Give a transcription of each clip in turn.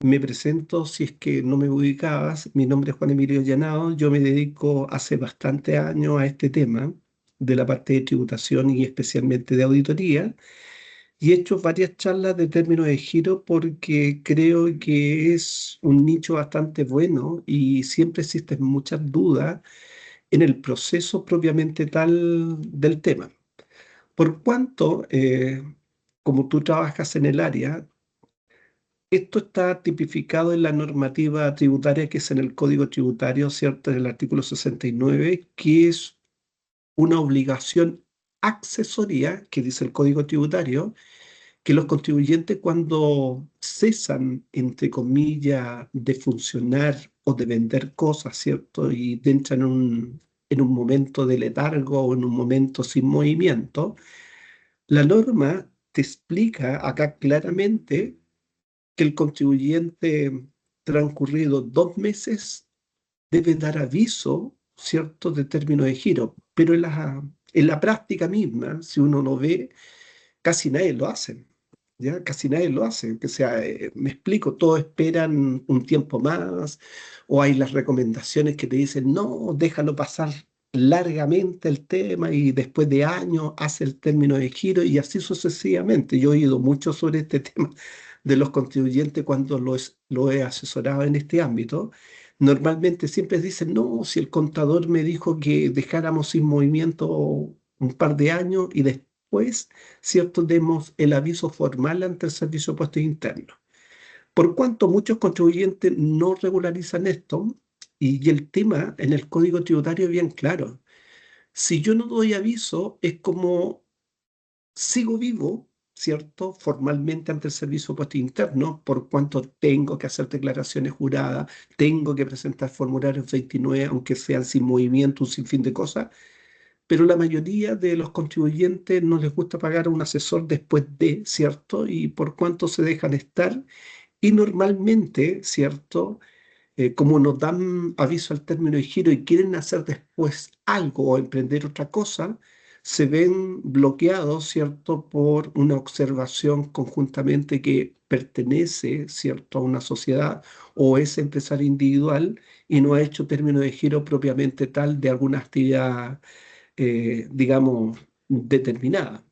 Me presento, si es que no me ubicabas, mi nombre es Juan Emilio Llanado, yo me dedico hace bastante años a este tema de la parte de tributación y especialmente de auditoría, y he hecho varias charlas de términos de giro porque creo que es un nicho bastante bueno y siempre existen muchas dudas en el proceso propiamente tal del tema. Por cuanto, como tú trabajas en el área, esto está tipificado en la normativa tributaria que es en el Código Tributario, ¿cierto? En el artículo 69, que es una obligación accesoria, que dice el Código Tributario, que los contribuyentes cuando cesan, entre comillas, de funcionar o de vender cosas, ¿cierto? Y entran en un momento de letargo o en un momento sin movimiento, la norma te explica acá claramente que el contribuyente transcurrido 2 meses debe dar aviso, ¿cierto?, de término de giro. Pero en la práctica misma, si uno lo ve, casi nadie lo hace. ¿Ya? Casi nadie lo hace. O sea, me explico, todos esperan un tiempo más, o hay las recomendaciones que te dicen, no, déjalo pasar largamente el tema y después de años hace el término de giro y así sucesivamente. Yo he oído mucho sobre este tema de los contribuyentes cuando lo he asesorado en este ámbito. Normalmente siempre dicen, no, si el contador me dijo que dejáramos sin movimiento un par de años y después, ¿cierto?, demos el aviso formal ante el Servicio de Puestos Internos. Por cuanto muchos contribuyentes no regularizan esto, y el tema en el Código Tributario es bien claro. Si yo no doy aviso, es como sigo vivo, ¿cierto? Formalmente ante el Servicio de Puestos Internos, por cuanto tengo que hacer declaraciones juradas, tengo que presentar formularios 29, aunque sean sin movimiento, un sinfín de cosas, pero la mayoría de los contribuyentes no les gusta pagar a un asesor después de, ¿cierto? Y por cuánto se dejan estar. Y normalmente, ¿cierto? Como nos dan aviso al término de giro y quieren hacer después algo o emprender otra cosa, se ven bloqueados, ¿cierto? Por una observación conjuntamente que pertenece, ¿cierto?, a una sociedad o es empresario individual y no ha hecho término de giro propiamente tal de alguna actividad, digamos, determinada.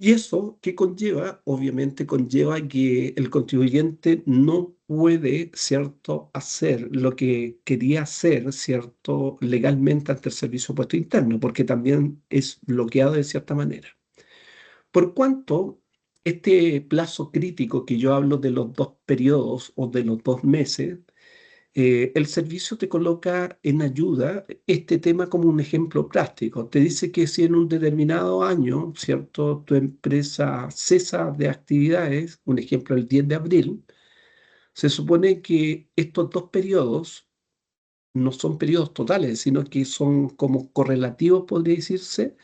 Y eso, ¿qué conlleva? Obviamente conlleva que el contribuyente no puede, ¿cierto?, hacer lo que quería hacer, ¿cierto?, legalmente ante el Servicio de Puesto Interno, porque también es bloqueado de cierta manera. Por cuanto este plazo crítico que yo hablo de los 2 periodos o de los 2 meses, el servicio te coloca en ayuda este tema como un ejemplo práctico. Te dice que si en un determinado año, ¿cierto?, tu empresa cesa de actividades, un ejemplo el 10 de abril, se supone que estos 2 periodos no son periodos totales, sino que son como correlativos, podría decirse,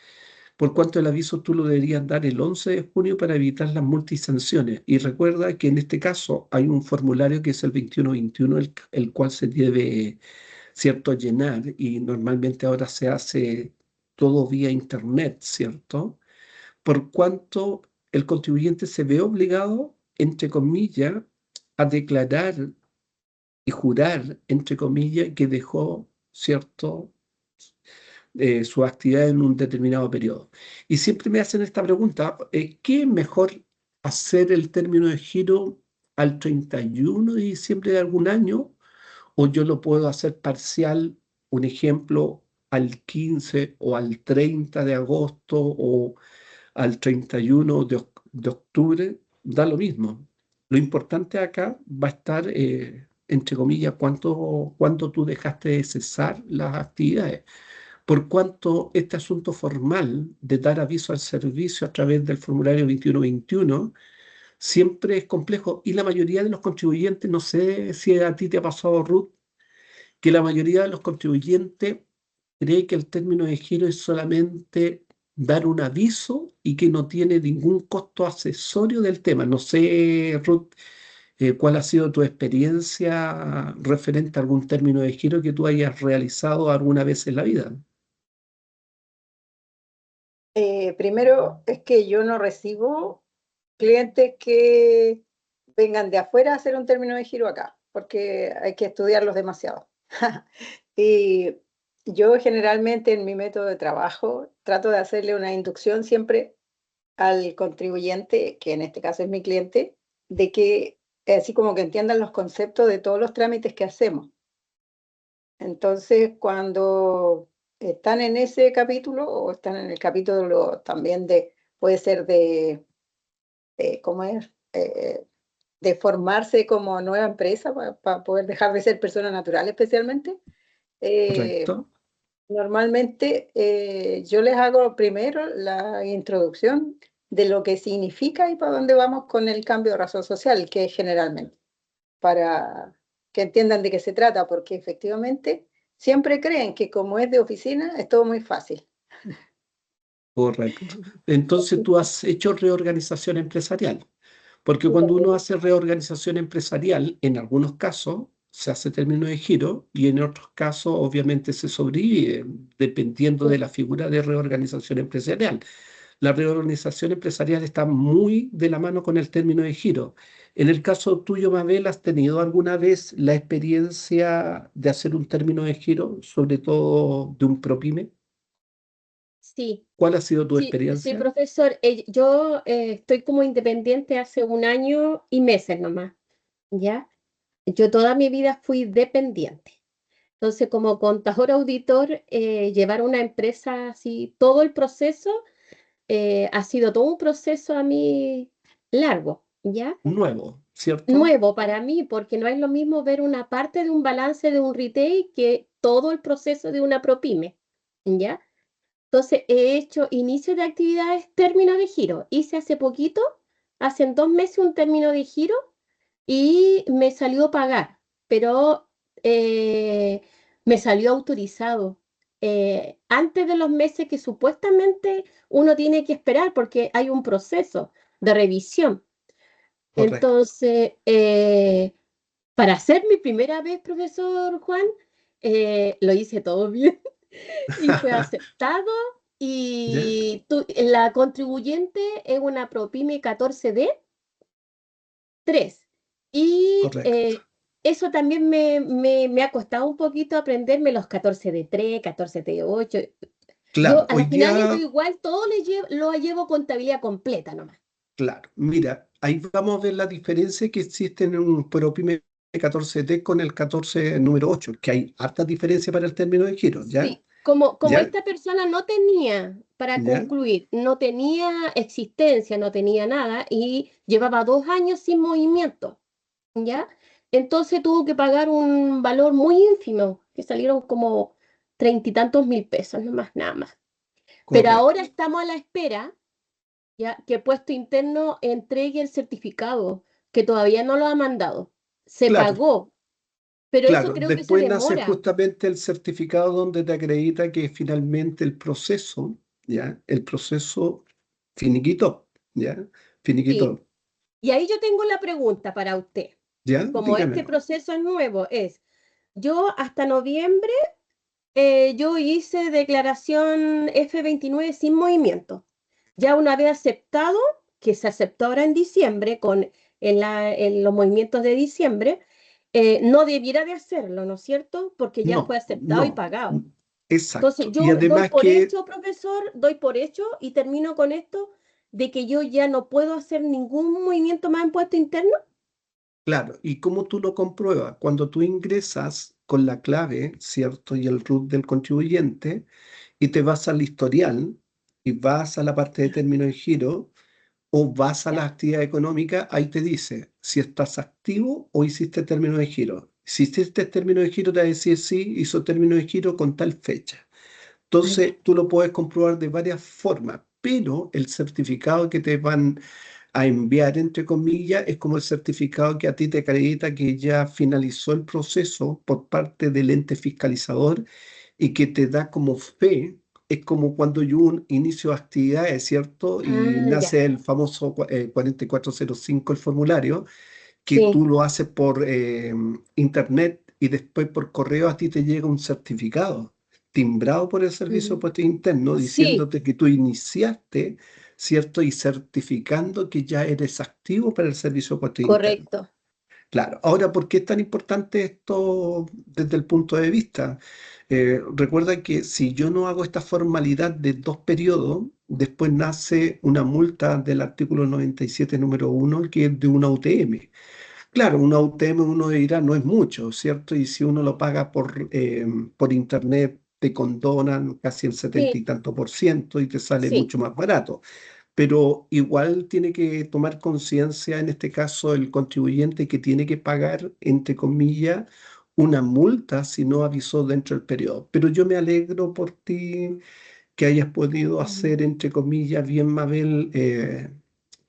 por cuanto el aviso tú lo deberías dar el 11 de junio para evitar las multisanciones. Y recuerda que en este caso hay un formulario que es el 2121, el cual se debe, ¿cierto?, llenar y normalmente ahora se hace todo vía internet, ¿cierto? Por cuanto el contribuyente se ve obligado, entre comillas, a declarar y jurar, entre comillas, que dejó, ¿cierto?, su actividad en un determinado periodo. Y siempre me hacen esta pregunta, ¿qué es mejor hacer el término de giro al 31 de diciembre de algún año o yo lo puedo hacer parcial, un ejemplo, al 15 o al 30 de agosto o al 31 de octubre? Da lo mismo. Lo importante acá va a estar, entre comillas, cuánto tú dejaste de cesar las actividades. Por cuanto este asunto formal de dar aviso al servicio a través del formulario 2121 siempre es complejo y la mayoría de los contribuyentes, no sé si a ti te ha pasado, Ruth, que la mayoría de los contribuyentes cree que el término de giro es solamente dar un aviso y que no tiene ningún costo accesorio del tema. No sé, Ruth, cuál ha sido tu experiencia referente a algún término de giro que tú hayas realizado alguna vez en la vida. Primero es que yo no recibo clientes que vengan de afuera a hacer un término de giro acá, porque hay que estudiarlos demasiado. Y yo generalmente en mi método de trabajo trato de hacerle una inducción siempre al contribuyente, que en este caso es mi cliente, de que así como que entiendan los conceptos de todos los trámites que hacemos. Entonces, cuando están en ese capítulo o están en el capítulo también puede ser ¿cómo es? De formarse como nueva empresa para poder dejar de ser persona natural especialmente. eh, ¿correcto? Normalmente yo les hago primero la introducción de lo que significa y para dónde vamos con el cambio de razón social, que es generalmente, para que entiendan de qué se trata, porque efectivamente siempre creen que como es de oficina es todo muy fácil. Correcto. Entonces tú has hecho reorganización empresarial, porque Sí, cuando uno hace reorganización empresarial, en algunos casos se hace término de giro y en otros casos obviamente se sobrevive, dependiendo de la figura de reorganización empresarial. La reorganización empresarial está muy de la mano con el término de giro. En el caso tuyo, Mabel, ¿has tenido alguna vez la experiencia de hacer un término de giro, sobre todo de un ProPyme? sí, ¿Cuál ha sido tu sí, sí, experiencia? profesor. Yo estoy como independiente hace 1 año y meses nomás, ¿ya? Yo toda mi vida fui dependiente. Entonces, como contador auditor, llevar una empresa así, todo el proceso ha sido todo un proceso a mí largo, ¿ya? Nuevo, ¿cierto? Nuevo para mí, porque no es lo mismo ver una parte de un balance de un retail que todo el proceso de una ProPyme, ¿ya? Entonces, he hecho inicio de actividades, término de giro. Hice hace poquito, hace 2 meses, un término de giro y me salió pagar, pero eh, me salió autorizado antes de los meses que supuestamente uno tiene que esperar porque hay un proceso de revisión. Correcto. Entonces, para hacer mi primera vez, profesor Juan, lo hice todo bien y fue aceptado. ¿Ya? Y la contribuyente es una ProPyme 14D3. Y Correcto. eso también me ha costado un poquito aprenderme los 14D3, 14D8. Claro, Yo, a hoy las finales, yo día, igual todo lo llevo contabilidad completa nomás. claro, mira, ahí vamos a ver la diferencia que existe en un ProPyme 14T con el 14 número 8, que hay harta diferencia para el término de giro, ¿ya? Sí, como ¿Ya? esta persona no tenía, para ¿Ya? concluir, no tenía existencia, no tenía nada y llevaba 2 años sin movimiento, ¿ya? Entonces tuvo que pagar un valor muy ínfimo, que salieron como 30 y tantos mil pesos, no más, nada más. Pero ahora Correcto. estamos a la espera, ya, que Puesto Interno entregue el certificado, que todavía no lo ha mandado. Se Claro, pagó, pero eso claro. creo que se Después nace demora. justamente el certificado donde te acredita que finalmente el proceso, ¿ya? El proceso finiquitó, ¿ya? Sí. Finiquitó, Y ahí yo tengo la pregunta para usted. ¿ya? Como Dígame. este proceso es nuevo, yo hasta noviembre, yo hice declaración F29 sin movimiento. Ya una vez aceptado, que se aceptó ahora en diciembre, en los movimientos de diciembre, no debiera de hacerlo, ¿no es cierto? Porque ya fue No, aceptado y no, pagado. Entonces exacto. Y yo doy además por que, hecho, profesor, doy por hecho y termino con esto de que yo ya no puedo hacer ningún movimiento más en puesto interno. claro, ¿y cómo tú lo compruebas? Cuando tú ingresas con la clave, ¿cierto? Y el root del contribuyente, y te vas al historial, y vas a la parte de término de giro, o vas a la Ya. actividad económica, ahí te dice si estás activo o hiciste término de giro. Si hiciste término de giro, te va a decir sí, hizo término de giro con tal fecha. Ah, ya. Entonces, tú lo puedes comprobar de varias formas, pero el certificado que te van a enviar, entre comillas, es como el certificado que a ti te acredita que ya finalizó el proceso por parte del ente fiscalizador y que te da como fe. Es como cuando yo inicio actividades, ¿cierto? Y Ah, ya. nace el famoso 4405, el formulario, que Sí, tú lo haces por internet y después por correo a ti te llega un certificado timbrado por el Servicio de mm, Puestos Internos sí, diciéndote que tú iniciaste ¿cierto? Y certificando que ya eres activo para el servicio puesto interno. Correcto. Claro. Ahora, ¿por qué es tan importante esto desde el punto de vista? Recuerda que si yo no hago esta formalidad de 2 periodos, después nace una multa del artículo 97, número 1, que es de una UTM. Claro, una UTM uno dirá no es mucho, ¿cierto? Y si uno lo paga por internet, te condonan casi el 70 y Sí, tanto por ciento y te sale sí, mucho más barato. Pero igual tiene que tomar conciencia, en este caso, el contribuyente que tiene que pagar, entre comillas, una multa si no avisó dentro del periodo. Pero yo me alegro por ti que hayas podido hacer, mm, entre comillas, bien, Mabel,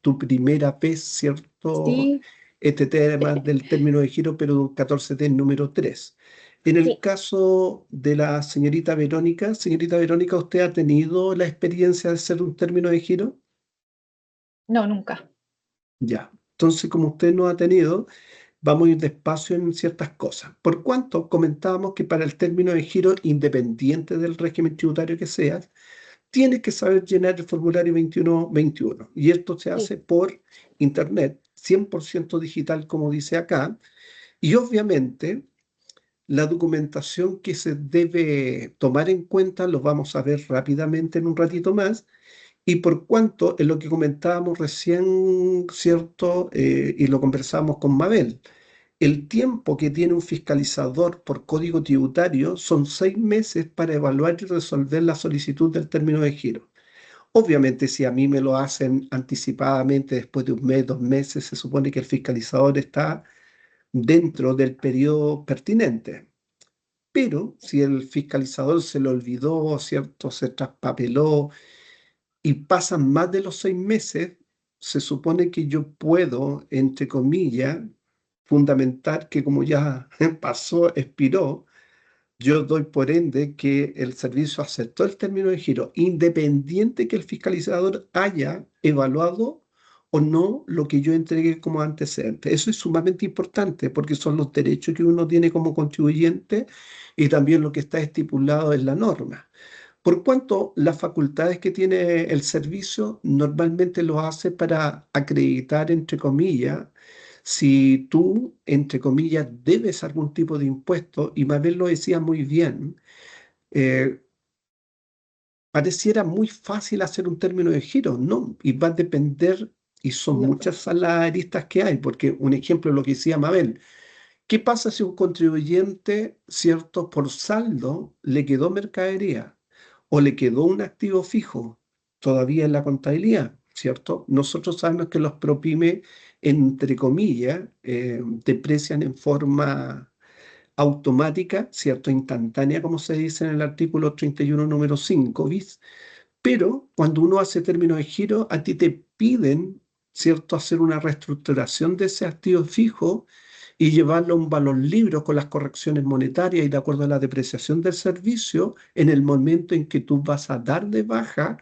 tu primera vez, ¿cierto? sí, Este tema del término de giro, pero de un 14T número 3. En el sí. caso de la señorita Verónica, ¿usted ha tenido la experiencia de hacer un término de giro? No, nunca. Ya. Entonces, como usted no ha tenido, vamos a ir despacio en ciertas cosas. Por cuanto comentábamos que para el término de giro, independiente del régimen tributario que sea, tienes que saber llenar el formulario 2121. Y esto se Sí. hace por internet, 100% digital, como dice acá. Y obviamente, la documentación que se debe tomar en cuenta, lo vamos a ver rápidamente en un ratito más. Y por cuanto, en lo que comentábamos recién, ¿cierto? Y lo conversamos con Mabel, el tiempo que tiene un fiscalizador por código tributario son 6 meses para evaluar y resolver la solicitud del término de giro. Obviamente, si a mí me lo hacen anticipadamente después de un mes, 2 meses, se supone que el fiscalizador está dentro del periodo pertinente. Pero si el fiscalizador se lo olvidó, ¿cierto? Se traspapeló y pasan más de los 6 meses, se supone que yo puedo, entre comillas, fundamentar que como ya pasó, expiró, yo doy por ende que el servicio aceptó el término de giro, independiente que el fiscalizador haya evaluado o no lo que yo entregué como antecedente. Eso es sumamente importante porque son los derechos que uno tiene como contribuyente y también lo que está estipulado en la norma. Por cuanto las facultades que tiene el servicio normalmente lo hace para acreditar, entre comillas, si tú, entre comillas, debes algún tipo de impuesto, y Mabel lo decía muy bien, eh, pareciera muy fácil hacer un término de giro, ¿no? Y va a depender, y son No, muchas las aristas que hay, porque un ejemplo es lo que decía Mabel. ¿Qué pasa si un contribuyente, cierto, por saldo le quedó mercadería o le quedó un activo fijo todavía en la contabilidad, cierto? Nosotros sabemos que los ProPyme, entre comillas, deprecian en forma automática, cierto, instantánea, como se dice en el artículo 31, número 5 bis, pero cuando uno hace término de giro, a ti te piden, ¿cierto?, hacer una reestructuración de ese activo fijo y llevarlo a un valor libre con las correcciones monetarias y de acuerdo a la depreciación del servicio en el momento en que tú vas a dar de baja,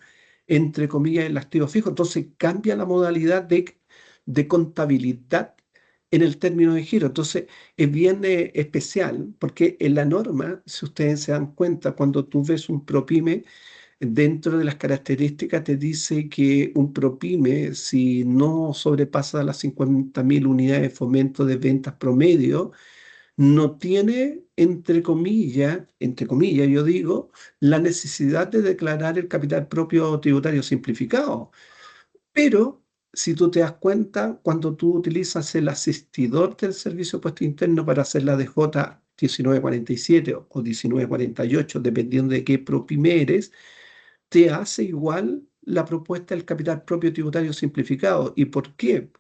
entre comillas, el activo fijo. Entonces cambia la modalidad de contabilidad en el término de giro. Entonces es bien especial porque en la norma, si ustedes se dan cuenta, cuando tú ves un ProPyme, dentro de las características te dice que un ProPyme, si no sobrepasa las 50.000 unidades de fomento de ventas promedio, no tiene, entre comillas, yo digo, la necesidad de declarar el capital propio tributario simplificado. Pero si tú te das cuenta, cuando tú utilizas el asistidor del servicio de puesto interno para hacer la DJ 1947 o 1948, dependiendo de qué ProPyme eres, te hace igual la propuesta del capital propio tributario simplificado. ¿Y por qué?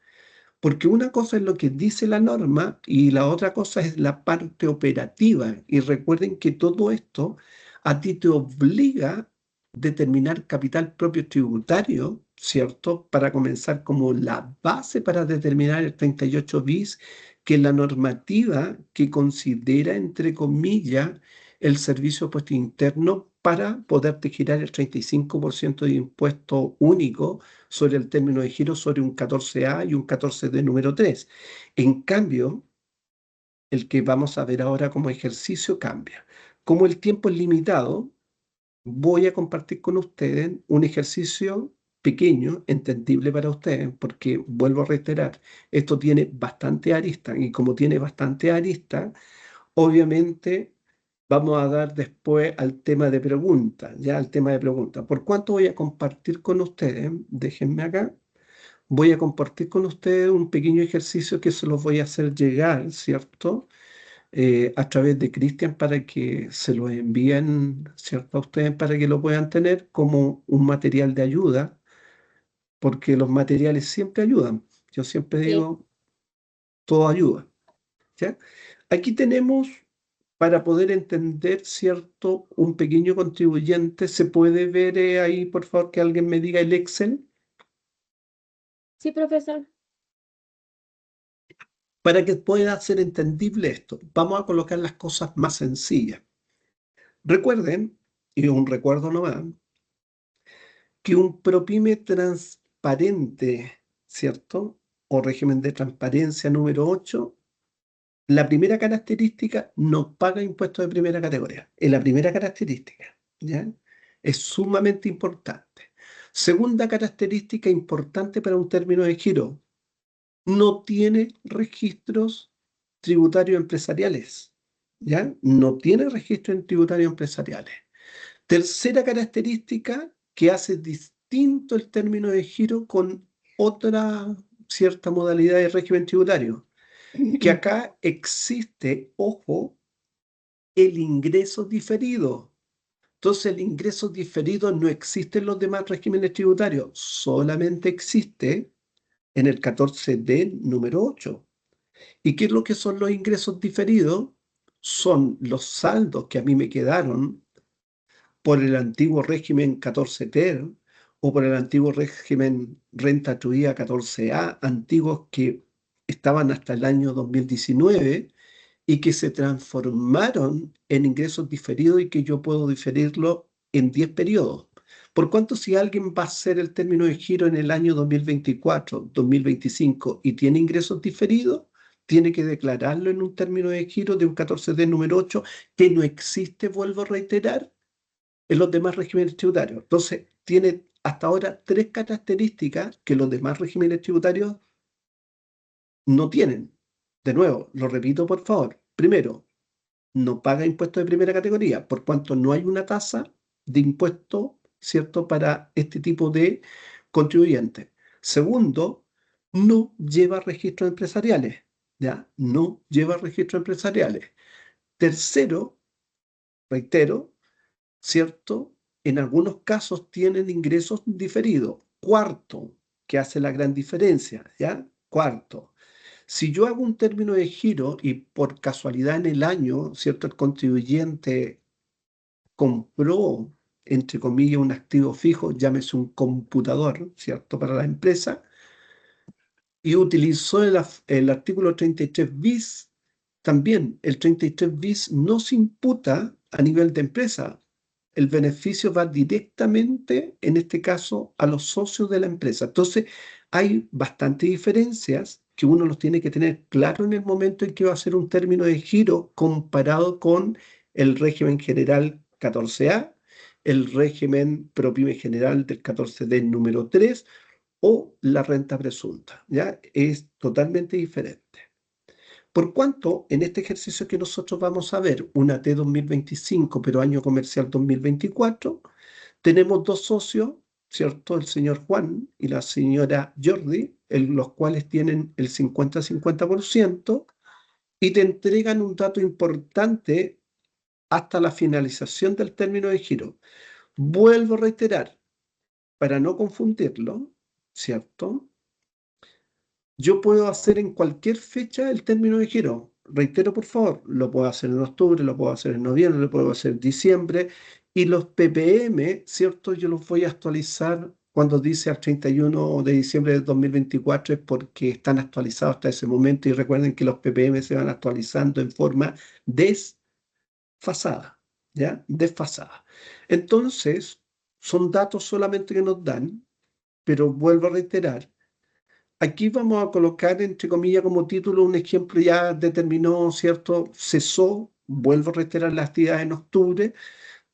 Porque una cosa es lo que dice la norma y la otra cosa es la parte operativa. Y recuerden que todo esto a ti te obliga a determinar capital propio tributario, ¿cierto? Para comenzar como la base para determinar el 38 bis, que es la normativa que considera, entre comillas, el servicio de puesto interno para poderte girar el 35% de impuesto único sobre el término de giro sobre un 14A y un 14D número 3. En cambio, el que vamos a ver ahora como ejercicio cambia. Como el tiempo es limitado, voy a compartir con ustedes un ejercicio pequeño, entendible para ustedes, porque vuelvo a reiterar, esto tiene bastante arista y como tiene bastante arista, obviamente vamos a dar después al tema de preguntas, ya al tema de preguntas. ¿Por cuánto voy a compartir con ustedes? Déjenme acá. Voy a compartir con ustedes un pequeño ejercicio que se los voy a hacer llegar, ¿cierto? A través de Cristian para que se lo envíen, ¿cierto? A ustedes para que lo puedan tener como un material de ayuda, porque los materiales siempre ayudan. Yo siempre Sí, digo, todo ayuda, ¿ya? Aquí tenemos, para poder entender, ¿cierto? Un pequeño contribuyente. ¿Se puede ver ahí, por favor, que alguien me diga el Excel? sí, profesor. Para que pueda ser entendible esto, vamos a colocar las cosas más sencillas. Recuerden, y un recuerdo nomás, que un PROPYME transparente, ¿cierto? O régimen de transparencia número 8, la primera característica no paga impuestos de primera categoría. Es la primera característica, ¿ya? Es sumamente importante. Segunda característica importante para un término de giro, no tiene registros tributarios empresariales, ¿ya? No tiene registros tributarios empresariales. Tercera característica que hace distinto el término de giro con otra cierta modalidad de régimen tributario, que acá existe, ojo, el ingreso diferido. Entonces el ingreso diferido no existe en los demás regímenes tributarios, solamente existe en el 14D número 8. ¿Y qué es lo que son los ingresos diferidos? Son los saldos que a mí me quedaron por el antiguo régimen 14 o por el antiguo régimen renta atribuida 14A, antiguos que estaban hasta el año 2019 y que se transformaron en ingresos diferidos y que yo puedo diferirlo en 10 periodos. Por cuanto si alguien va a hacer el término de giro en el año 2024, 2025 y tiene ingresos diferidos, tiene que declararlo en un término de giro de un 14D número 8 que no existe, vuelvo a reiterar, en los demás regímenes tributarios. Entonces, tiene hasta ahora tres características que los demás regímenes tributarios no tienen. De nuevo, lo repito por favor. Primero, no paga impuestos de primera categoría, por cuanto no hay una tasa de impuesto, ¿cierto?, para este tipo de contribuyentes. Segundo, no lleva registros empresariales, ¿ya? No lleva registros empresariales. Tercero, reitero, ¿cierto? En algunos casos tienen ingresos diferidos. Cuarto, que hace la gran diferencia, ¿ya? Cuarto, si yo hago un término de giro y por casualidad en el año, ¿cierto? El contribuyente compró, entre comillas, un activo fijo, llámese un computador, ¿cierto? Para la empresa, y utilizó el artículo 33 bis, también el 33 bis no se imputa a nivel de empresa. El beneficio va directamente, en este caso, a los socios de la empresa. Entonces, hay bastantes diferencias que uno los tiene que tener claro en el momento en que va a hacer un término de giro comparado con el régimen general 14A, el régimen PROPYME general del 14D número 3 o la renta presunta, ¿ya? Es totalmente diferente. Por cuanto en este ejercicio que nosotros vamos a ver, una T 2025, pero año comercial 2024, tenemos dos socios, ¿cierto? El señor Juan y la señora Jordi, los cuales tienen el 50-50% y te entregan un dato importante hasta la finalización del término de giro. Vuelvo a reiterar, para no confundirlo, ¿cierto? Yo puedo hacer en cualquier fecha el término de giro. Reitero, por favor, lo puedo hacer en octubre, lo puedo hacer en noviembre, lo puedo hacer en diciembre. Y los PPM, ¿cierto? Yo los voy a actualizar cuando dice al 31 de diciembre de 2024, es porque están actualizados hasta ese momento. Y recuerden que los PPM se van actualizando en forma desfasada, ¿ya? Desfasada. Entonces, son datos solamente que nos dan, pero vuelvo a reiterar. Aquí vamos a colocar, entre comillas, como título un ejemplo ya determinó, ¿cierto? Cesó, vuelvo a reiterar la actividad en octubre,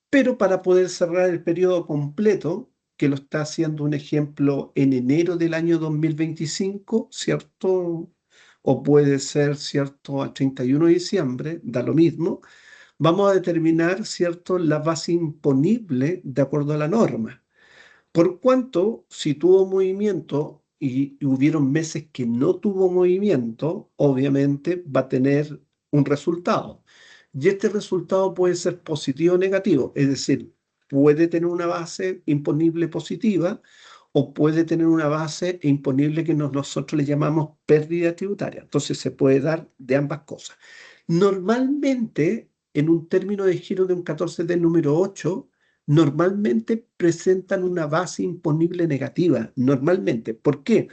pero para poder cerrar el periodo completo, que lo está haciendo un ejemplo en enero del año 2025, ¿cierto? O puede ser, ¿cierto?, al 31 de diciembre, da lo mismo. Vamos a determinar, ¿cierto?, la base imponible de acuerdo a la norma. Por cuanto, si tuvo movimiento y hubieron meses que no tuvo movimiento, obviamente va a tener un resultado. Y este resultado puede ser positivo o negativo, es decir, puede tener una base imponible positiva o puede tener una base imponible que nosotros le llamamos pérdida tributaria. Entonces se puede dar de ambas cosas. Normalmente, en un término de giro de un 14 del número 8, normalmente presentan una base imponible negativa, normalmente. ¿Por qué?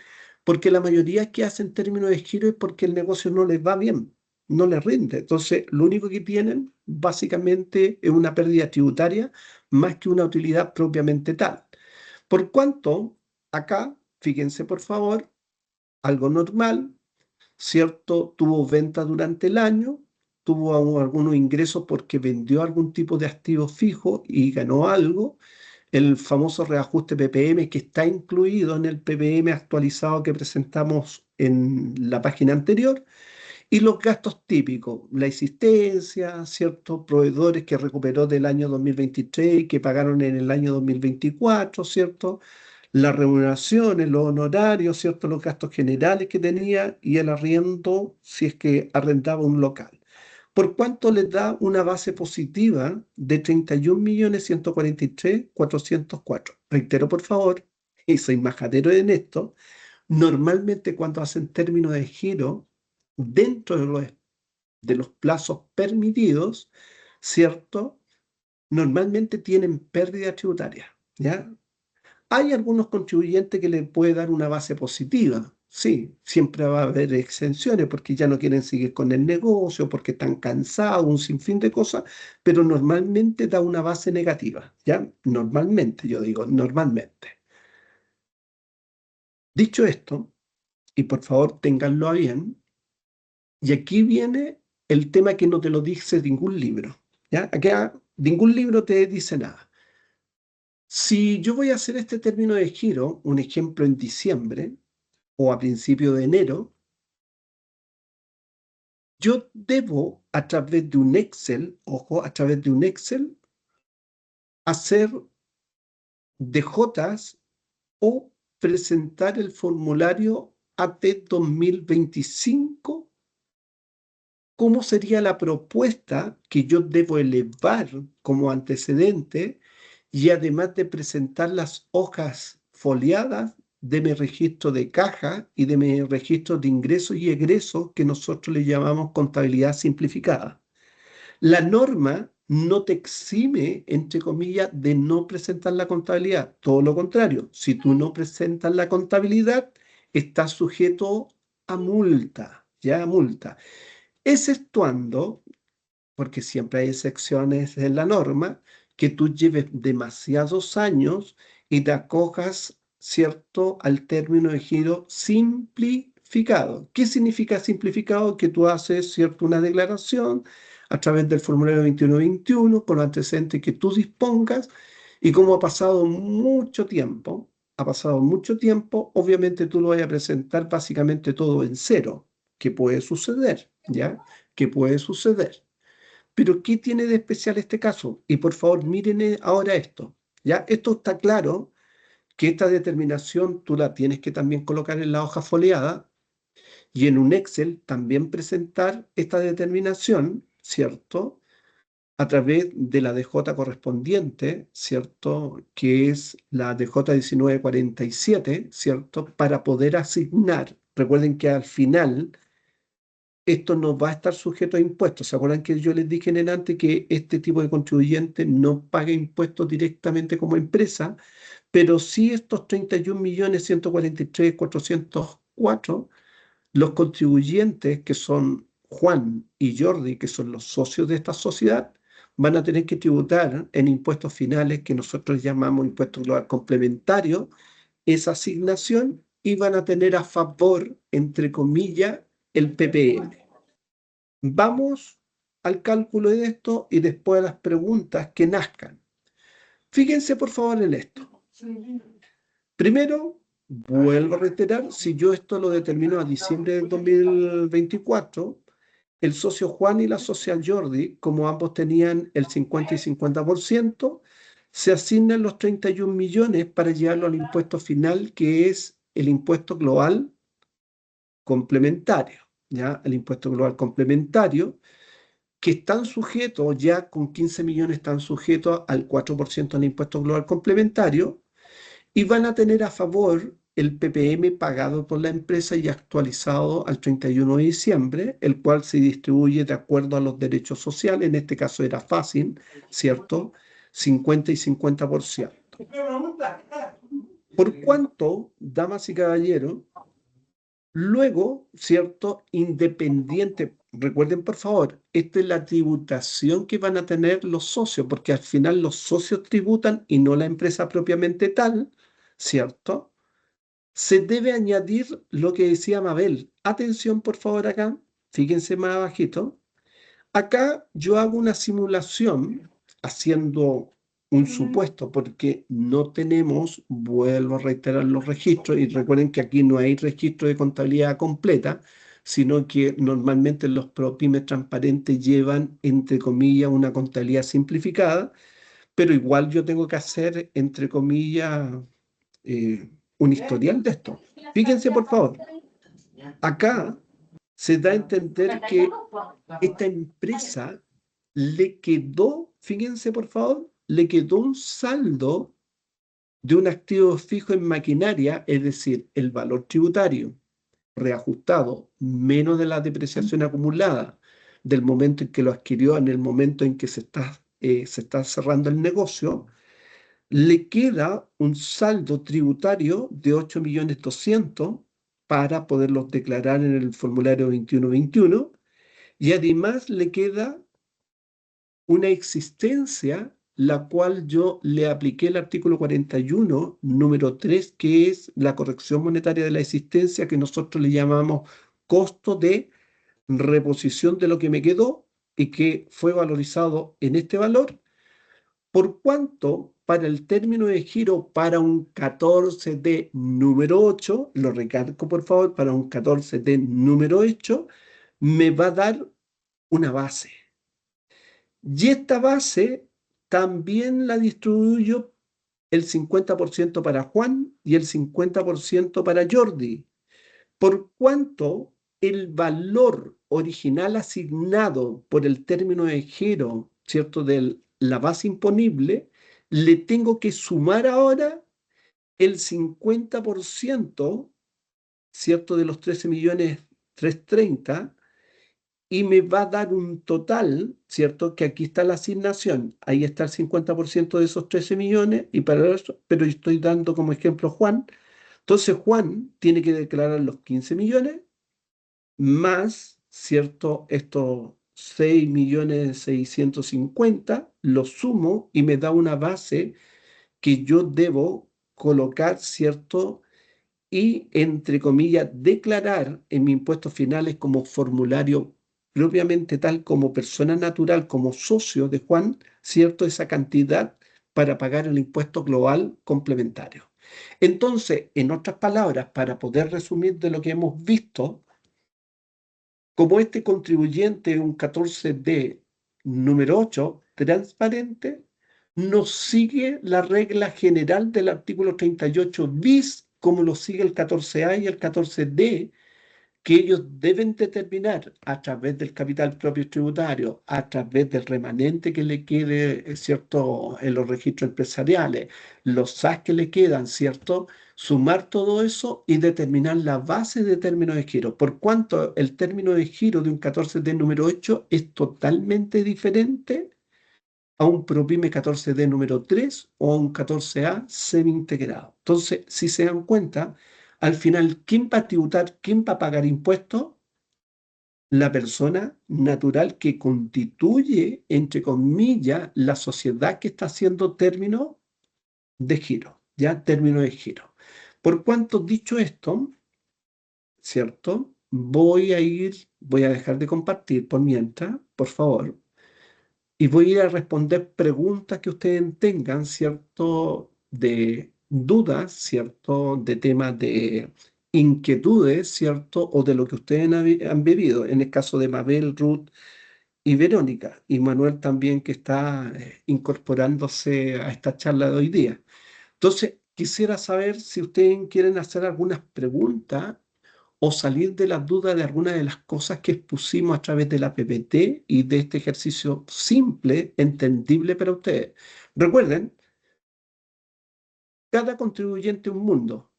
Porque la mayoría que hacen términos de giro es porque el negocio no les va bien, no les rinde. Entonces, lo único que tienen básicamente es una pérdida tributaria más que una utilidad propiamente tal. Por cuanto, acá, fíjense por favor, algo normal, ¿cierto? Tuvo venta durante el año, tuvo algunos ingresos porque vendió algún tipo de activo fijo y ganó algo. El famoso reajuste PPM que está incluido en el PPM actualizado que presentamos en la página anterior. Y los gastos típicos, la existencia, ciertos proveedores que recuperó del año 2023 y que pagaron en el año 2024, ¿cierto? Las remuneraciones, los honorarios, ¿cierto? Los gastos generales que tenía y el arriendo si es que arrendaba un local. Por cuanto les da una base positiva de 31.143.404. Reitero, por favor, y soy majadero en esto, normalmente cuando hacen términos de giro dentro de los plazos permitidos, ¿cierto? Normalmente tienen pérdida tributaria, ¿ya? Hay algunos contribuyentes que le puede dar una base positiva. Sí, siempre va a haber exenciones porque ya no quieren seguir con el negocio, porque están cansados, un sinfín de cosas, pero normalmente da una base negativa, ¿ya? Normalmente, yo digo, normalmente. Dicho esto, y por favor ténganlo a bien, y aquí viene el tema que no te lo dice ningún libro, ¿ya? Acá ningún libro te dice nada. Si yo voy a hacer este término de giro, un ejemplo en diciembre o a principio de enero, yo debo a través de un Excel, ojo, a través de un Excel, hacer DJs o presentar el formulario AT 2025. ¿Cómo sería la propuesta que yo debo elevar como antecedente? Y además de presentar las hojas foliadas de mi registro de caja y de mi registro de ingresos y egresos que nosotros le llamamos contabilidad simplificada. La norma no te exime, entre comillas, de no presentar la contabilidad. Todo lo contrario, si tú no presentas la contabilidad, estás sujeto a multa, ya a multa. Exceptuando, porque siempre hay excepciones en la norma, que tú lleves demasiados años y te acojas, ¿cierto?, al término de giro simplificado. ¿Qué significa simplificado? Que tú haces, ¿cierto?, una declaración a través del formulario 2121 con los antecedentes que tú dispongas y como ha pasado mucho tiempo, obviamente tú lo vas a presentar básicamente todo en cero. ¿Qué puede suceder? ¿Ya? ¿Qué puede suceder? Pero ¿qué tiene de especial este caso? Y por favor, miren ahora esto. ¿Ya? Esto está claro que esta determinación tú la tienes que también colocar en la hoja foliada y en un Excel también presentar esta determinación, ¿cierto? A través de la DJ correspondiente, ¿cierto? Que es la DJ 1947, ¿cierto? Para poder asignar. Recuerden que al final esto no va a estar sujeto a impuestos. ¿Se acuerdan que yo les dije en el antes que este tipo de contribuyente no paga impuestos directamente como empresa, pero sí estos 31.143.404, los contribuyentes que son Juan y Jordi, que son los socios de esta sociedad, van a tener que tributar en impuestos finales que nosotros llamamos impuesto global complementario, esa asignación y van a tener a favor, entre comillas, el PPM. Vamos al cálculo de esto y después a las preguntas que nazcan. Fíjense por favor en esto. Primero, vuelvo a reiterar, si yo esto lo determino a diciembre del 2024, el socio Juan y la socia Jordi, como ambos tenían el 50 y 50%, se asignan los 31 millones para llevarlo al impuesto final, que es el impuesto global complementario, ¿ya? El impuesto global complementario, que están sujetos, ya con 15 millones están sujetos al 4% del impuesto global complementario, y van a tener a favor el PPM pagado por la empresa y actualizado al 31 de diciembre, el cual se distribuye de acuerdo a los derechos sociales, en este caso era fácil, ¿cierto? 50 y 50%. Por cuanto, damas y caballeros, luego, ¿cierto? Independiente, recuerden por favor, esta es la tributación que van a tener los socios, porque al final los socios tributan y no la empresa propiamente tal, ¿cierto? Se debe añadir lo que decía Mabel. Atención, por favor, acá. Fíjense más abajito. Acá yo hago una simulación haciendo un supuesto, porque no tenemos, vuelvo a reiterar, los registros, y recuerden que aquí no hay registro de contabilidad completa, sino que normalmente los ProPymes transparentes llevan, entre comillas, una contabilidad simplificada, pero igual yo tengo que hacer, entre comillas, un historial de esto. Fíjense, por favor, acá se da a entender que esta empresa le quedó, fíjense por favor, le quedó un saldo de un activo fijo en maquinaria, es decir, el valor tributario reajustado menos de la depreciación acumulada del momento en que lo adquirió, en el momento en que se está cerrando el negocio, le queda un saldo tributario de 8.200.000 para poderlos declarar en el formulario 2121, y además le queda una existencia, la cual yo le apliqué el artículo 41, número 3, que es la corrección monetaria de la existencia, que nosotros le llamamos costo de reposición de lo que me quedó y que fue valorizado en este valor, por cuanto para el término de giro para un 14D número 8, lo recalco por favor, para un 14D número 8, me va a dar una base. Y esta base también la distribuyo el 50% para Juan y el 50% para Jordi, por cuanto el valor original asignado por el término de giro, ¿cierto?, de la base imponible, le tengo que sumar ahora el 50%, ¿cierto?, de los 13.330.000, y me va a dar un total, ¿cierto?, que aquí está la asignación, ahí está el 50% de esos 13 millones, y para eso, pero estoy dando como ejemplo Juan. Entonces Juan tiene que declarar los 15 millones más, ¿cierto?, estos 6.650.000, los sumo y me da una base que yo debo colocar, ¿cierto?, y, entre comillas, declarar en mis impuestos finales como formulario propiamente tal, como persona natural, como socio de Juan, ¿cierto?, esa cantidad para pagar el impuesto global complementario. Entonces, en otras palabras, para poder resumir de lo que hemos visto, como este contribuyente es un 14D número 8 transparente, no sigue la regla general del artículo 38 bis, como lo sigue el 14A y el 14D, que ellos deben determinar a través del capital propio tributario, a través del remanente que le quede, ¿cierto?, en los registros empresariales, los SAS que le quedan, ¿cierto?, sumar todo eso y determinar la base de término de giro. Por cuanto el término de giro de un 14D número 8 es totalmente diferente a un ProPyme 14D número 3 o a un 14A semi-integrado. Entonces, si se dan cuenta, al final, ¿quién va a tributar? ¿Quién va a pagar impuestos? La persona natural que constituye, entre comillas, la sociedad que está haciendo término de giro, ¿ya? Término de giro. Por cuanto dicho esto, ¿cierto? Voy a dejar de compartir por mientras, por favor, y voy a ir a responder preguntas que ustedes tengan, ¿cierto?, de dudas, ¿cierto? De temas de inquietudes, ¿cierto? O de lo que ustedes han vivido. En el caso de Mabel, Ruth y Verónica, y Manuel también que está incorporándose a esta charla de hoy día. Entonces, quisiera saber si ustedes quieren hacer algunas preguntas o salir de las dudas de algunas de las cosas que expusimos a través de la PPT y de este ejercicio simple, entendible para ustedes. Recuerden, cada contribuyente un mundo.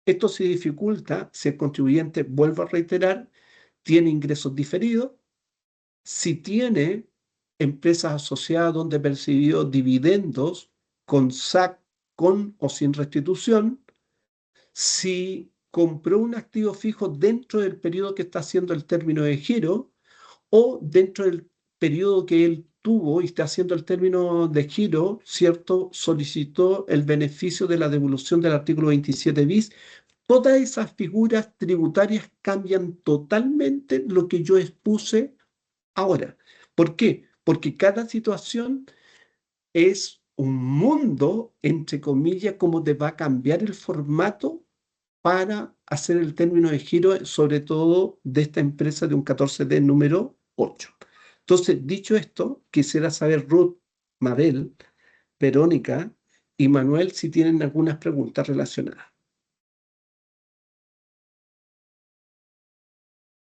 Esto se dificulta si el contribuyente, vuelvo a reiterar, tiene ingresos diferidos, si tiene empresas asociadas donde percibió dividendos con SAC, con o sin restitución, si compró un activo fijo dentro del periodo que está haciendo el término de giro o dentro del periodo que él tuvo y está haciendo el término de giro, ¿cierto? Solicitó el beneficio de la devolución del artículo 27 bis. Todas esas figuras tributarias cambian totalmente lo que yo expuse ahora. ¿Por qué? Porque cada situación es un mundo, entre comillas, cómo te va a cambiar el formato para hacer el término de giro, sobre todo de esta empresa de un 14D número 8. Entonces, dicho esto, quisiera saber Ruth, Mabel, Verónica y Manuel si tienen algunas preguntas relacionadas.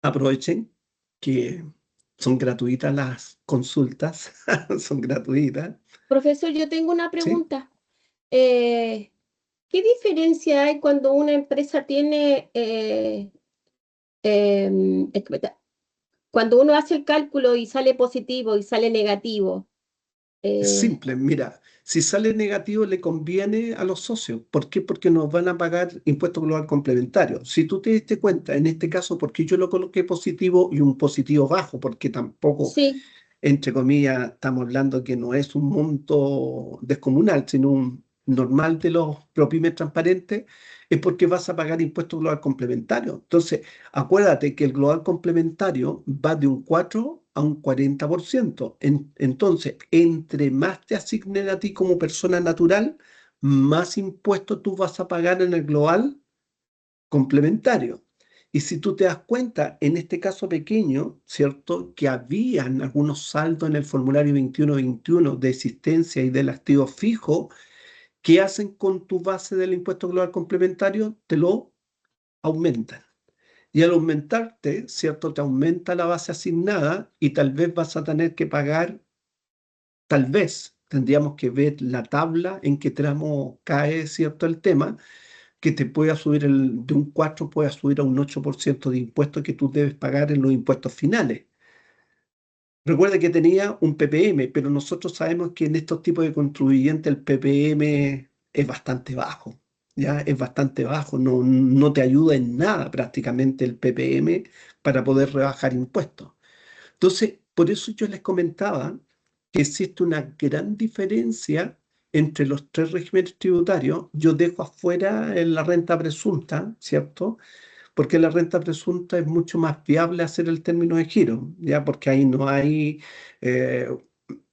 Aprovechen que son gratuitas las consultas, son gratuitas, Profesor, yo tengo una ¿sí? pregunta. ¿Qué diferencia hay cuando una empresa tiene, cuando uno hace el cálculo y sale positivo y sale negativo? Es Eh, simple, mira, si sale negativo le conviene a los socios. ¿Por qué? Porque nos van a pagar impuesto global complementario. Si tú te diste cuenta, en este caso, porque yo lo coloqué positivo y un positivo bajo, porque tampoco, sí, entre comillas, estamos hablando que no es un monto descomunal, sino un normal de los ProPymes transparentes, es porque vas a pagar impuesto global complementario. Entonces, acuérdate que el global complementario va de un 4 a un 40%. Entonces, entre más te asignen a ti como persona natural, más impuestos tú vas a pagar en el global complementario. Y si tú te das cuenta, en este caso pequeño, ¿cierto? Que habían algunos saldos en el formulario 2121 de existencia y del activo fijo, ¿qué hacen con tu base del impuesto global complementario? Te lo aumentan. Y al aumentarte, ¿cierto? Te aumenta la base asignada y tal vez vas a tener que pagar, tal vez tendríamos que ver la tabla en qué tramo cae, ¿cierto? El tema que te pueda subir de un 4 pueda subir a un 8% de impuestos que tú debes pagar en los impuestos finales. Recuerda que tenía un PPM, pero nosotros sabemos que en estos tipos de contribuyentes el PPM es bastante bajo, ¿ya? Es bastante bajo, no te ayuda en nada prácticamente el PPM para poder rebajar impuestos. Entonces, por eso yo les comentaba que existe una gran diferencia entre los tres regímenes tributarios. Yo dejo afuera la renta presunta, ¿cierto? Porque la renta presunta es mucho más viable hacer el término de giro, ¿ya? Porque ahí no hay, eh,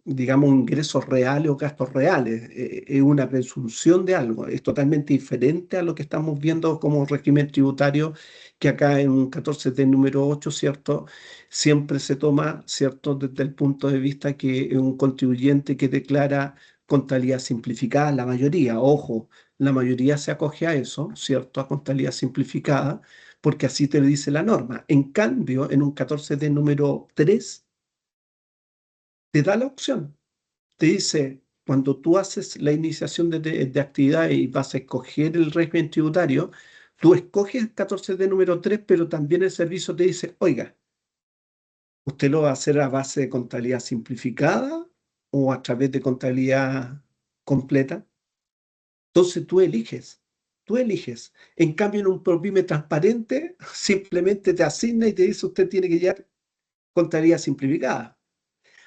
digamos, ingresos reales o gastos reales. Es una presunción de algo. Es totalmente diferente a lo que estamos viendo como régimen tributario, que acá en un 14 de número 8, ¿cierto? Siempre se toma, ¿cierto? Desde el punto de vista que es un contribuyente que declara contabilidad simplificada, la mayoría, ojo, la mayoría se acoge a eso, ¿cierto? A contabilidad simplificada porque así te lo dice la norma. En cambio, en un 14D número 3, te da la opción. Te dice, cuando tú haces la iniciación de actividad y vas a escoger el régimen tributario, tú escoges el 14D número 3, pero también el servicio te dice, oiga, ¿usted lo va a hacer a base de contabilidad simplificada o a través de contabilidad completa? Entonces tú eliges. Tú eliges. En cambio, en un ProPyme transparente, simplemente te asigna y te dice usted tiene que llevar contabilidad simplificada.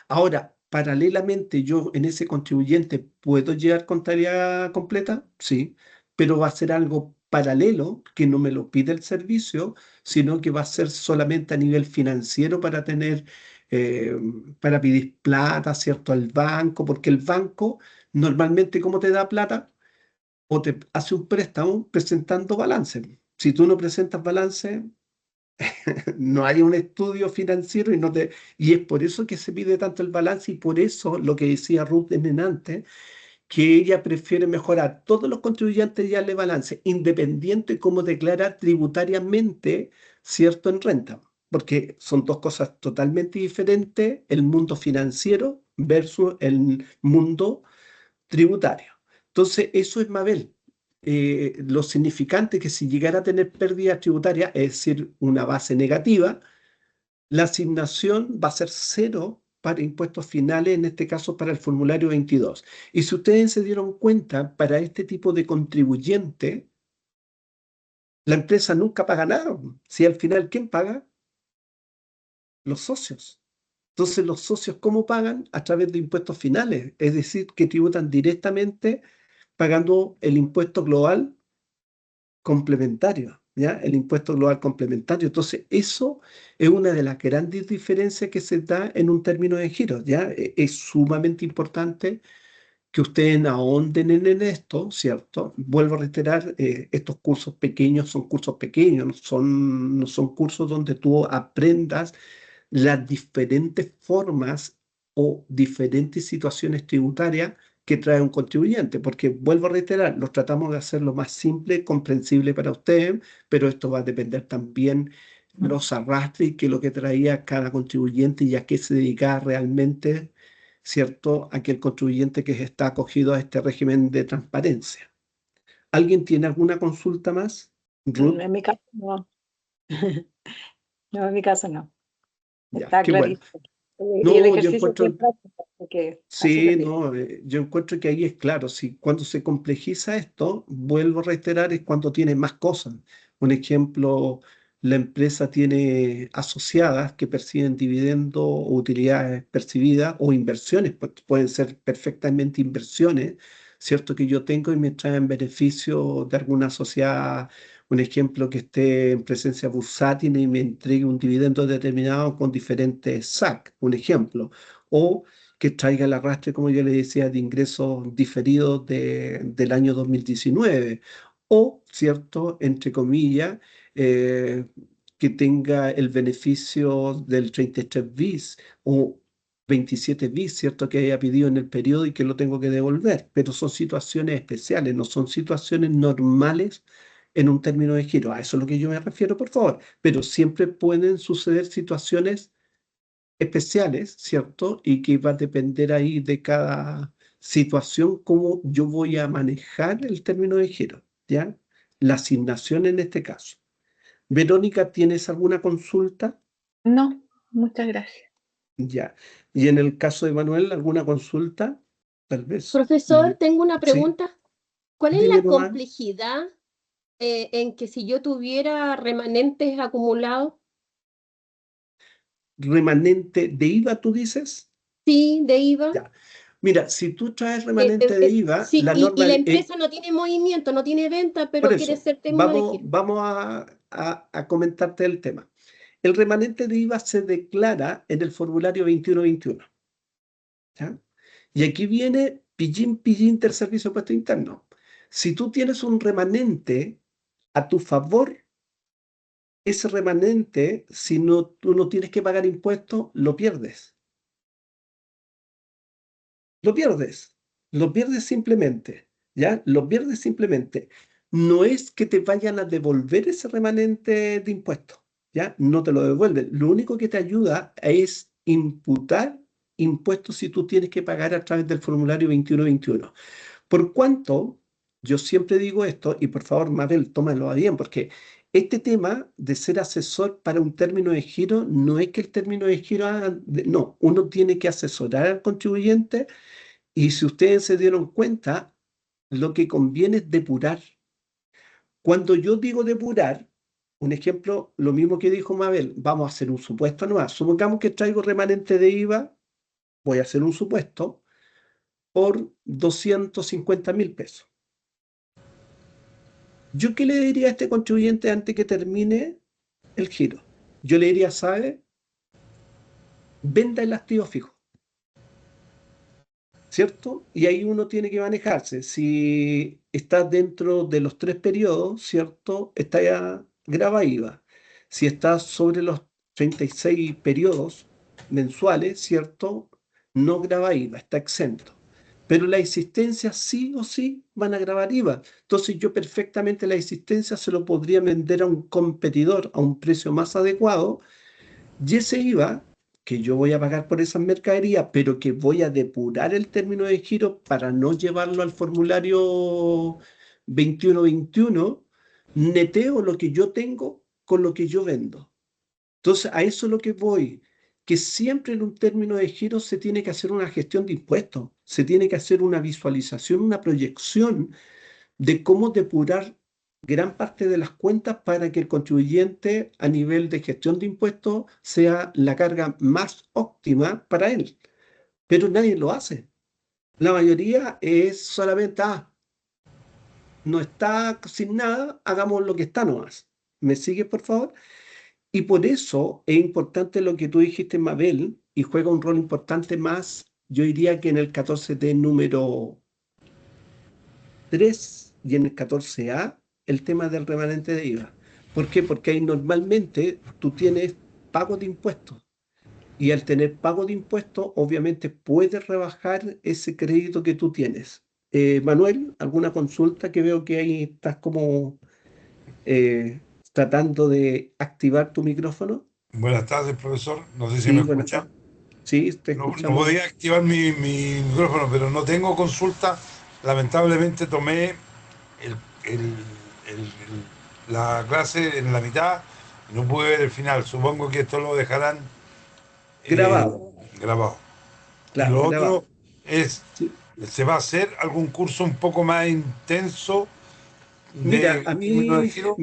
Ahora, paralelamente, yo en ese contribuyente puedo llevar contabilidad completa, sí, pero va a ser algo paralelo que no me lo pide el servicio, sino que va a ser solamente a nivel financiero para tener, eh, para pedir plata, ¿cierto? Al banco, porque el banco normalmente, ¿cómo te da plata? o te hace un préstamo presentando balance. Si tú no presentas balance, no hay un estudio financiero y es por eso que se pide tanto el balance y por eso lo que decía Ruth antes, que ella prefiere mejorar a todos los contribuyentes y darle balance, independiente de cómo declara tributariamente, cierto, en renta, porque son dos cosas totalmente diferentes, el mundo financiero versus el mundo tributario. Entonces, eso es Mabel. Lo significante que si llegara a tener pérdidas tributarias, es decir, una base negativa, la asignación va a ser cero para impuestos finales, en este caso para el formulario 22. Y si ustedes se dieron cuenta, para este tipo de contribuyente, la empresa nunca paga nada. Si al final, ¿quién paga? Los socios. Entonces, los socios, ¿cómo pagan? A través de impuestos finales, es decir, que tributan directamente pagando el impuesto global complementario, ¿ya? El impuesto global complementario. Entonces, eso es una de las grandes diferencias que se da en un término de giro, ¿ya? Es sumamente importante que ustedes ahonden en esto, ¿cierto? Vuelvo a reiterar, estos cursos pequeños son cursos pequeños, no son cursos donde tú aprendas las diferentes formas o diferentes situaciones tributarias que trae un contribuyente, porque vuelvo a reiterar, los tratamos de hacer lo más simple, comprensible para ustedes, pero esto va a depender también los arrastres y qué es lo que traía cada contribuyente y a qué se dedicaba realmente, ¿cierto? Aquel contribuyente que está acogido a este régimen de transparencia. ¿Alguien tiene alguna consulta más? Ruth, En mi caso no. No, en mi caso no. ya, Está qué bueno. clarísimo. Y el No, yo ejercicio es bien encuentro. práctico, porque así lo Sí, pide. no, yo encuentro que ahí es claro, si cuando se complejiza esto, vuelvo a reiterar, es cuando tiene más cosas. Un ejemplo, la empresa tiene asociadas que perciben dividendos o utilidades percibidas o inversiones, pueden ser perfectamente inversiones, ¿cierto? Que yo tengo y me traen beneficio de alguna sociedad, un ejemplo que esté en presencia bursátil y me entregue un dividendo determinado con diferentes SAC, un ejemplo. O que traiga el arrastre, como yo le decía, de ingresos diferidos del año 2019, o, ¿cierto?, entre comillas, eh, que tenga el beneficio del 33 bis o 27 bis, ¿cierto?, que haya pedido en el periodo y que lo tengo que devolver, pero son situaciones especiales, no son situaciones normales en un término de giro. A eso es lo que yo me refiero, por favor, pero siempre pueden suceder situaciones especiales, ¿cierto? Y que va a depender ahí de cada situación cómo yo voy a manejar el término de giro, ¿ya? La asignación en este caso. Verónica, ¿tienes alguna consulta? No, muchas gracias. Ya. Y en el caso de Manuel, ¿alguna consulta? Tal vez. Profesor, tengo una Sí, pregunta. ¿Cuál es dime la nomás. complejidad en que si yo tuviera remanentes acumulados? Remanente de IVA, tú dices. Sí, de IVA. Ya. Mira, si tú traes remanente de IVA, Sí, la y norma, la empresa no tiene movimiento, no tiene venta, por pero quiere eso, ser término de vamos, giro. vamos a comentarte el tema. El remanente de IVA se declara en el formulario 2121, ¿ya? Y aquí viene pillín del Servicio de Impuesto Interno. Si tú tienes un remanente a tu favor, ese remanente, si no, tú no tienes que pagar impuestos, lo pierdes. Lo pierdes. Lo pierdes simplemente, ¿ya? Lo pierdes simplemente. No es que te vayan a devolver ese remanente de impuestos, ¿ya? No te lo devuelven. Lo único que te ayuda es imputar impuestos si tú tienes que pagar a través del formulario 2121. Por cuanto, yo siempre digo esto, y por favor, Mabel, tómalo a bien, porque este tema de ser asesor para un término de giro no es que el término de giro no, uno tiene que asesorar al contribuyente y si ustedes se dieron cuenta, lo que conviene es depurar. Cuando yo digo depurar, un ejemplo, lo mismo que dijo Mabel, vamos a hacer un supuesto anual. Supongamos que traigo remanente de IVA, voy a hacer un supuesto por 250.000 pesos. ¿Yo qué le diría a este contribuyente antes que termine el giro? Yo le diría, ¿sabe? Venda el activo fijo. ¿cierto? Y ahí uno tiene que manejarse. Si está dentro de los 3 periodos, ¿cierto? Está ya grava IVA. Si está sobre los 36 periodos mensuales, ¿cierto? No grava IVA, está exento. Pero la existencia sí o sí van a grabar IVA. Entonces yo perfectamente la existencia se lo podría vender a un competidor a un precio más adecuado y ese IVA que yo voy a pagar por esas mercaderías, pero que voy a depurar el término de giro para no llevarlo al formulario 2121, neteo lo que yo tengo con lo que yo vendo. Entonces, a eso es lo que voy, que siempre en un término de giro se tiene que hacer una gestión de impuestos, se tiene que hacer una visualización, una proyección de cómo depurar gran parte de las cuentas para que el contribuyente a nivel de gestión de impuestos sea la carga más óptima para él. Pero nadie lo hace. La mayoría es solamente, no está sin nada, hagamos lo que está nomás. ¿Me sigues, por favor? Y por eso es importante lo que tú dijiste, Mabel, y juega un rol importante más, yo diría que en el 14T número 3 y en el 14A el tema del remanente de IVA. ¿Por qué? Porque ahí normalmente tú tienes pago de impuestos y al tener pago de impuestos obviamente puedes rebajar ese crédito que tú tienes. Manuel, ¿alguna consulta? Que veo que ahí estás como tratando de activar tu micrófono. Buenas tardes, profesor. No sé si me Sí, buenas escucha. tardes. Sí, te No escuchamos. podía activar mi micrófono, pero no tengo consulta. Lamentablemente tomé el- el- la clase en la mitad y no pude ver el final. Supongo que esto lo dejarán eh, Grabado, grabado. Y claro, lo otro grabado. es, Sí. ¿se va a hacer algún curso un poco más intenso Mira, de a término de mí giro?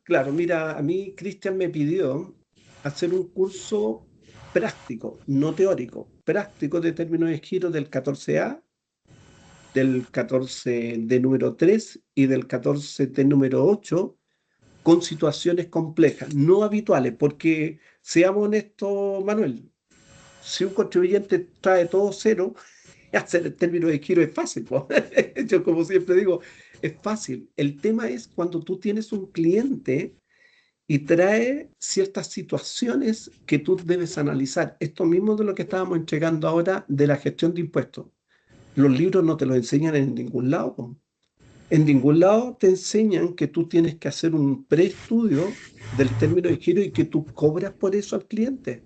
claro, mira, a mí Cristian me pidió hacer un curso práctico, no teórico, práctico de términos de giro del 14A, del 14 de número 3 y del 14 de número 8 con situaciones complejas, no habituales, porque seamos honestos, Manuel, si un contribuyente trae todo cero, hacer el término de giro es fácil, po. Yo como siempre digo, es fácil. El tema es cuando tú tienes un cliente y trae ciertas situaciones que tú debes analizar. Esto mismo de lo que estábamos entregando ahora de la gestión de impuestos. Los libros no te lo enseñan en ningún lado, po. En ningún lado te enseñan que tú tienes que hacer un preestudio del término de giro y que tú cobras por eso al cliente.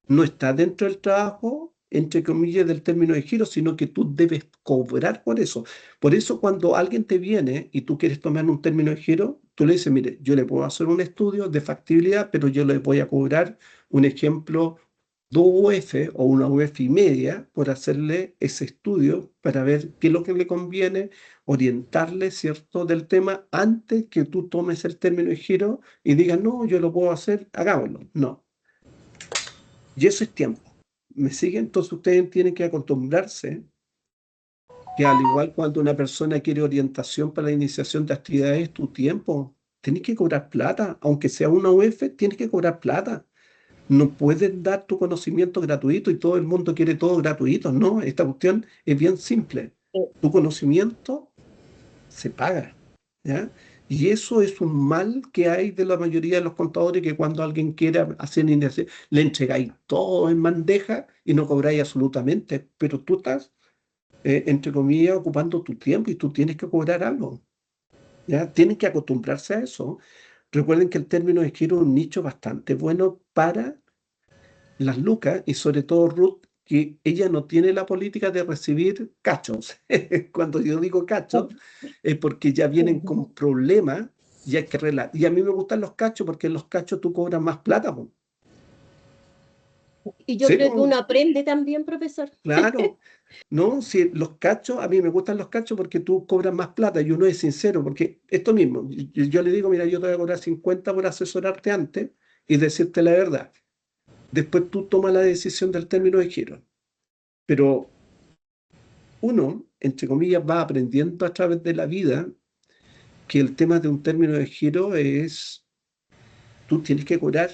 No está dentro del trabajo, entre comillas, del término de giro, sino que tú debes cobrar por eso. Por eso cuando alguien te viene y tú quieres tomar un término de giro, tú le dices, mire, yo le puedo hacer un estudio de factibilidad, pero yo le voy a cobrar, un ejemplo, 2 UF o una UF y media por hacerle ese estudio para ver qué es lo que le conviene, orientarle, ¿cierto?, del tema antes que tú tomes el término de giro y digas, no, yo lo puedo hacer, hagámoslo. No. Y eso es tiempo. ¿Me siguen? Entonces ustedes tienen que acostumbrarse que al igual cuando una persona quiere orientación para la iniciación de actividades, tu tiempo, tienes que cobrar plata. Aunque sea una UF, tienes que cobrar plata. No puedes dar tu conocimiento gratuito y todo el mundo quiere todo gratuito. No, esta cuestión es bien simple. Tu conocimiento se paga, ¿ya? Y eso es un mal que hay de la mayoría de los contadores, que cuando alguien quiere hacer iniciación, le entregáis todo en bandeja y no cobráis absolutamente, pero tú estás, entre comillas, ocupando tu tiempo y tú tienes que cobrar algo, ¿ya? Tienen que acostumbrarse a eso. Recuerden que el término de giro es un nicho bastante bueno para las lucas y sobre todo Ruth, que ella no tiene la política de recibir cachos. Cuando yo digo cachos, es porque ya vienen con problemas y hay que arreglar. Y a mí me gustan los cachos porque en los cachos tú cobras más plata, po. Y yo Sí, creo que po, uno aprende también, profesor. claro. No, si los cachos, a mí me gustan los cachos porque tú cobras más plata y uno es sincero, porque esto mismo, yo le digo, mira, yo te voy a cobrar 50 por asesorarte antes y decirte la verdad. Después tú tomas la decisión del término de giro. Pero uno, entre comillas, va aprendiendo a través de la vida que el tema de un término de giro es, tú tienes que cobrar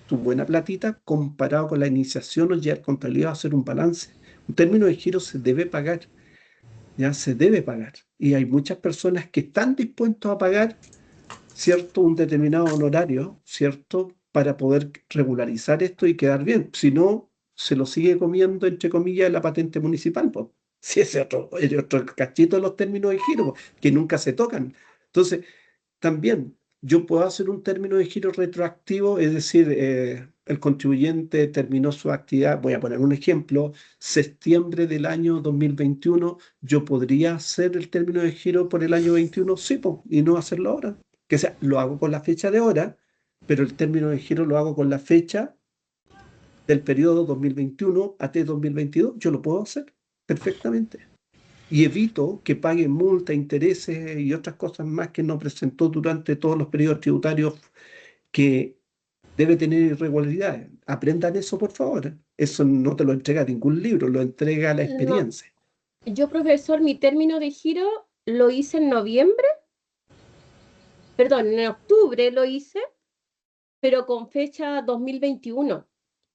tu buena platita comparado con la iniciación o ya contabilidad, hacer un balance. Un término de giro se debe pagar, ya se debe pagar. Y hay muchas personas que están dispuestos a pagar, ¿cierto?, un determinado honorario, ¿cierto?, para poder regularizar esto y quedar bien. Si no, se lo sigue comiendo, entre comillas, la patente municipal, pues. Si ese es otro cachito de los términos de giro, po, que nunca se tocan. Entonces, también yo puedo hacer un término de giro retroactivo, es decir, el contribuyente terminó su actividad, voy a poner un ejemplo, septiembre del año 2021, yo podría hacer el término de giro por el año 21, sí, po, y no hacerlo ahora. Que sea, lo hago con la fecha de ahora, pero el término de giro lo hago con la fecha del periodo 2021 a 2022, yo lo puedo hacer perfectamente. Y evito que pague multa, intereses y otras cosas más que no presentó durante todos los periodos tributarios, que debe tener irregularidades. Aprendan eso, por favor. Eso no te lo entrega ningún libro, lo entrega la No, experiencia. yo, profesor, mi término de giro lo hice en noviembre, perdón, en octubre lo hice, pero con fecha 2021.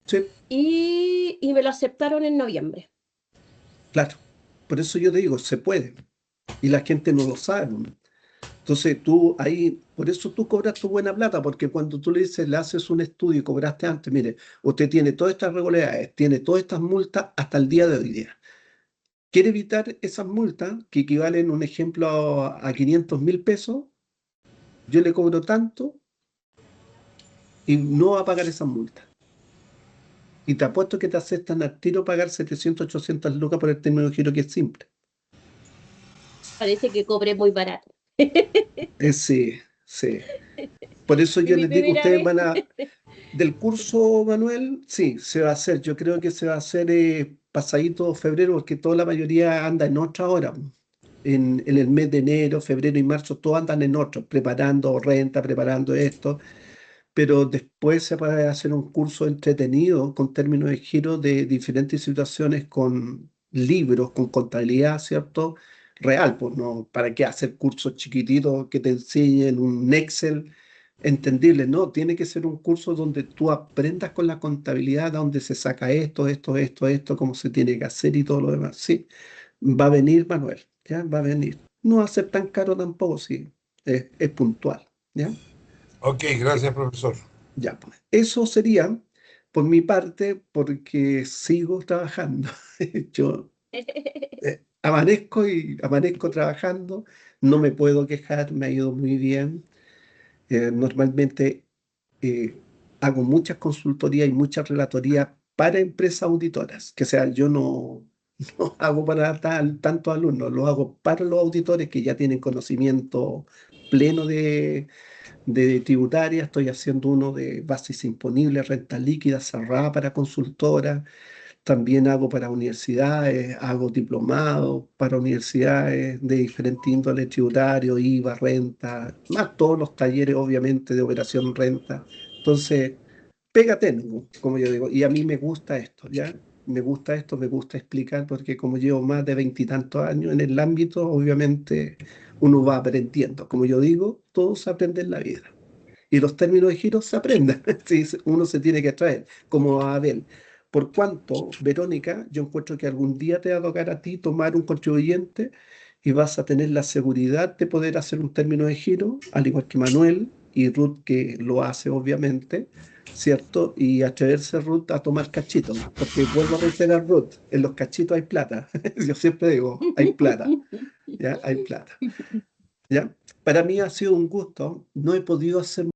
Sí, Y me lo aceptaron en noviembre. claro. Por eso yo te digo, se puede. Y la gente no lo sabe, ¿no? Entonces tú ahí, por eso tú cobras tu buena plata, porque cuando tú le dices, le haces un estudio y cobraste antes, mire, usted tiene todas estas irregularidades, tiene todas estas multas hasta el día de hoy día. Quiere evitar esas multas que equivalen, un ejemplo, a 500.000 pesos, yo le cobro tanto y no va a pagar esas multas. Y te apuesto que te aceptan al tiro pagar 700, 800 lucas por el término de giro, que es simple. Parece que cobré muy barato. Sí, sí. Por eso Y yo mi les digo, primera ustedes vez. van a... Del curso, Manuel, sí, se va a hacer. Yo creo que se va a hacer pasadito febrero, porque toda la mayoría anda en otra hora. En el mes de enero, febrero y marzo, todos andan en otro, preparando renta, preparando esto. Pero después se puede hacer un curso entretenido con términos de giro de diferentes situaciones, con libros, con contabilidad, ¿cierto? Real, pues no, ¿para qué hacer cursos chiquititos que te enseñen un Excel entendible? No, tiene que ser un curso donde tú aprendas con la contabilidad, donde se saca esto, cómo se tiene que hacer y todo lo demás. Sí, va a venir, Manuel, ¿ya? Va a venir. No va a ser tan caro tampoco, sí, es puntual, ¿ya? Ok, gracias, profesor. Ya, pues. Eso sería por mi parte, porque sigo trabajando. Yo amanezco trabajando, no me puedo quejar, me ha ido muy bien. Normalmente eh, hago muchas consultorías y muchas relatorías para empresas auditoras, que sea, yo no, no hago para tantos alumnos, lo hago para los auditores que ya tienen conocimiento pleno de tributaria. Estoy haciendo uno de bases imponibles, renta líquida cerrada para consultoras. También hago para universidades, hago diplomados para universidades de diferente índole tributario, IVA, renta, más todos los talleres, obviamente, de operación renta. Entonces, pégate, ¿no?, como yo digo, y a mí me gusta esto, ¿ya? Me gusta esto, me gusta explicar, porque como llevo más de 20 y tantos años en el ámbito, obviamente uno va aprendiendo. Como yo digo, todo se aprende en la vida. Y los términos de giro se aprenden. Sí, uno se tiene que traer, como a Abel. Por cuanto, Verónica, yo encuentro que algún día te va a tocar a ti tomar un contribuyente y vas a tener la seguridad de poder hacer un término de giro, al igual que Manuel y Ruth, que lo hace, obviamente, ¿cierto? Y atreverse, Ruth, a tomar cachitos, porque vuelvo a reiterar, Ruth, en los cachitos hay plata. Yo siempre digo, hay plata, ¿ya? Hay plata, ¿ya? Para mí ha sido un gusto. No he podido hacer